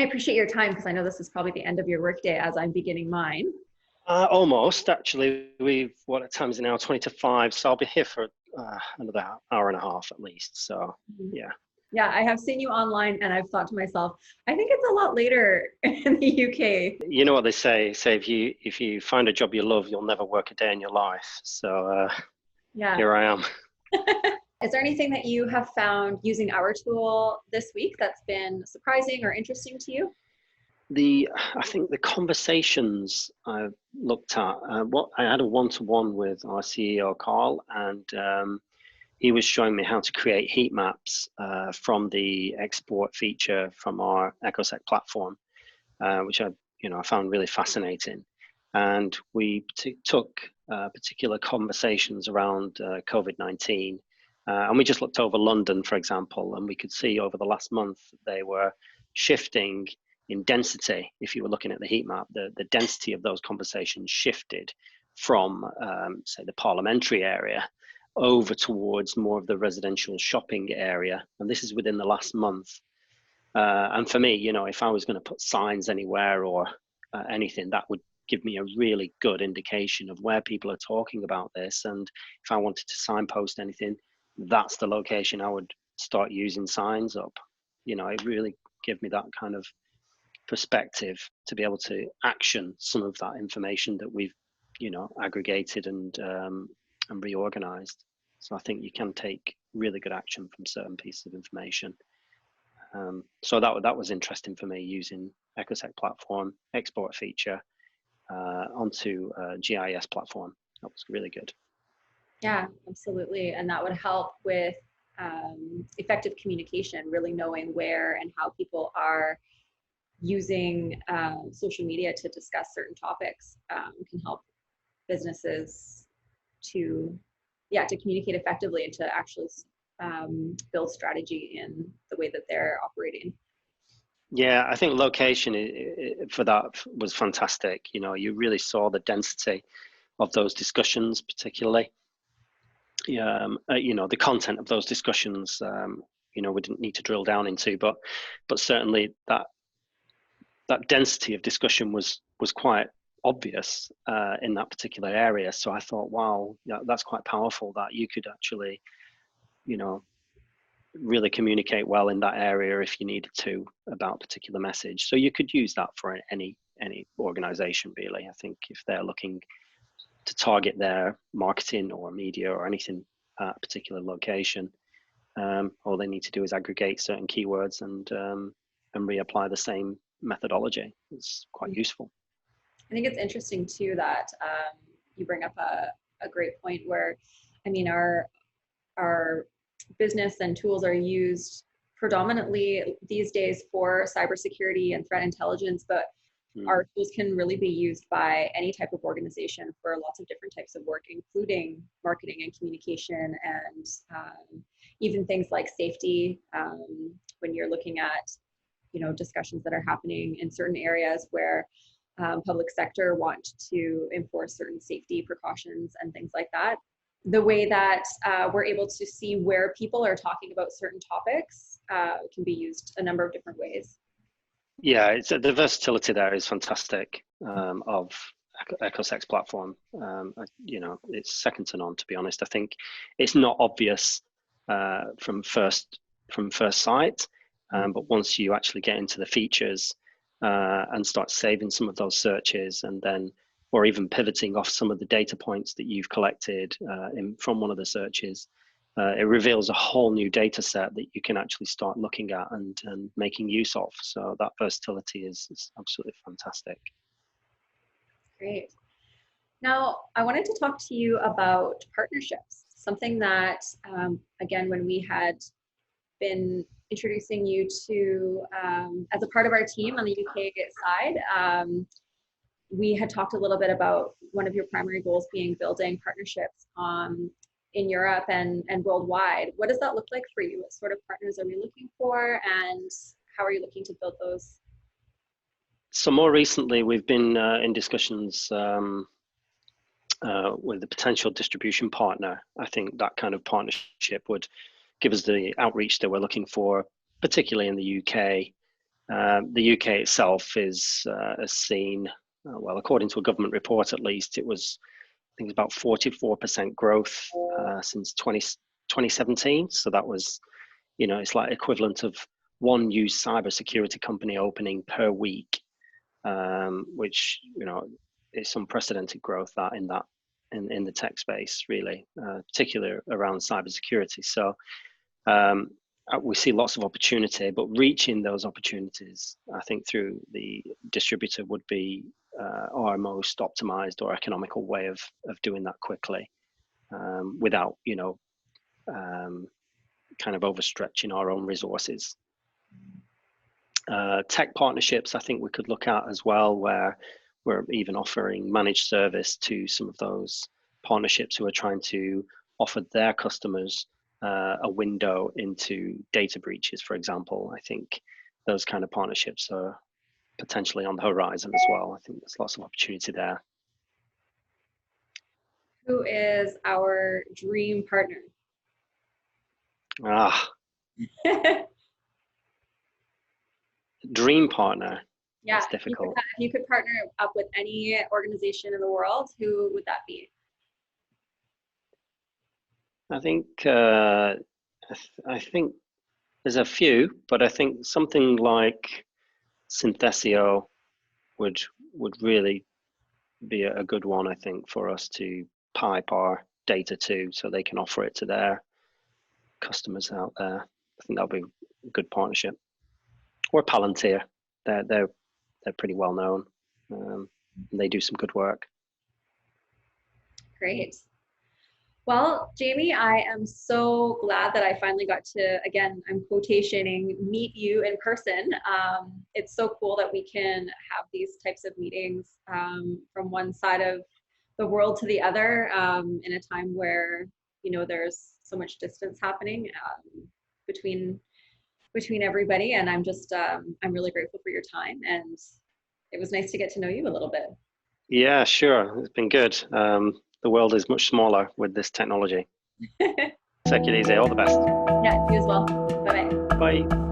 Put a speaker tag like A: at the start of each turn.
A: appreciate your time because I know this is probably the end of your workday as I'm beginning mine.
B: Almost, actually. What time is it now? 20 to 5. So I'll be here for another hour and a half at least. So, yeah.
A: Yeah, I have seen you online and I've thought to myself, I think it's a lot later in the UK.
B: You know what they say if you find a job you love, you'll never work a day in your life. So
A: Yeah.
B: here I am.
A: Is there anything that you have found using our tool this week that's been surprising or interesting to you?
B: I think the conversations I've looked at, what I had a one-to-one with our CEO, Carl, and he was showing me how to create heat maps from the export feature from our Echosec platform, which I found really fascinating. And we took particular conversations around COVID-19, and we just looked over London, for example, and we could see over the last month they were shifting in density. If you were looking at the heat map, the density of those conversations shifted from, say, the parliamentary area over towards more of the residential shopping area. And this is within the last month. And for me, if I was going to put signs anywhere or anything, that would give me a really good indication of where people are talking about this. And if I wanted to signpost anything, that's the location I would start using signs up. It really gave me that kind of perspective to be able to action some of that information that we've, aggregated and reorganized. So I think you can take really good action from certain pieces of information. So that was interesting for me, using Echosec platform export feature onto a GIS platform. That was really good.
A: Yeah, absolutely. And that would help with effective communication, really knowing where and how people are using social media to discuss certain topics can help businesses to communicate effectively and to actually build strategy in the way that they're operating.
B: Yeah, I think location for that was fantastic. You really saw the density of those discussions, particularly. The content of those discussions, we didn't need to drill down into, but certainly that density of discussion was quite obvious in that particular area. So I thought, wow, yeah, that's quite powerful, that you could actually, really communicate well in that area if you needed to about a particular message. So you could use that for any organization, really. I think if they're looking to target their marketing or media or anything at a particular location, all they need to do is aggregate certain keywords and reapply the same methodology. It's quite useful.
A: I think it's interesting too that you bring up a great point where, our business and tools are used predominantly these days for cybersecurity and threat intelligence, but our tools can really be used by any type of organization for lots of different types of work, including marketing and communication, and even things like safety. When you're looking at, discussions that are happening in certain areas where public sector want to enforce certain safety precautions and things like that. The way that we're able to see where people are talking about certain topics can be used a number of different ways.
B: Yeah, the versatility there is fantastic of Echosec's platform. It's second to none, to be honest. I think it's not obvious from first sight, but once you actually get into the features and start saving some of those searches, and then, or even pivoting off some of the data points that you've collected from one of the searches, it reveals a whole new data set that you can actually start looking at and making use of. So that versatility is absolutely fantastic.
A: Great. Now, I wanted to talk to you about partnerships, something that, again, when we had been introducing you to, as a part of our team on the UK side, we had talked a little bit about one of your primary goals being building partnerships in Europe and worldwide. What does that look like for you? What sort of partners are we looking for, and how are you looking to build those?
B: So more recently, we've been in discussions with a potential distribution partner. I think that kind of partnership would give us the outreach that we're looking for, particularly in the UK. The UK itself has seen, well, according to a government report at least, it was, I think, about 44% growth since 2017. So that was, it's like equivalent of one new cybersecurity company opening per week, which, is unprecedented growth in the tech space, really, particularly around cybersecurity. So we see lots of opportunity, but reaching those opportunities, I think, through the distributor would be our most optimized or economical way of doing that quickly, without, kind of overstretching our own resources. Tech partnerships, I think we could look at as well, where we're even offering managed service to some of those partnerships who are trying to offer their customers a window into data breaches, for example. I think those kind of partnerships are potentially on the horizon as well. I think there's lots of opportunity there.
A: Who is our dream partner?
B: Dream partner.
A: Yeah,
B: it's difficult.
A: If you could partner up with any organization in the world, who would that be?
B: I think I think there's a few, but I think something like Synthesio would really be a good one, I think, for us to pipe our data to, so they can offer it to their customers out there. I think that'll be a good partnership. Or Palantir, they're pretty well known. And they do some good work.
A: Great. Well, Jamie, I am so glad that I finally got to, again, I'm quotationing, meet you in person. It's so cool that we can have these types of meetings from one side of the world to the other in a time where, there's so much distance happening between everybody. And I'm just, I'm really grateful for your time. And it was nice to get to know you a little bit.
B: Yeah, sure. It's been good. The world is much smaller with this technology. Take it easy. All the best.
A: Yeah, you as well. Bye-bye.
B: Bye.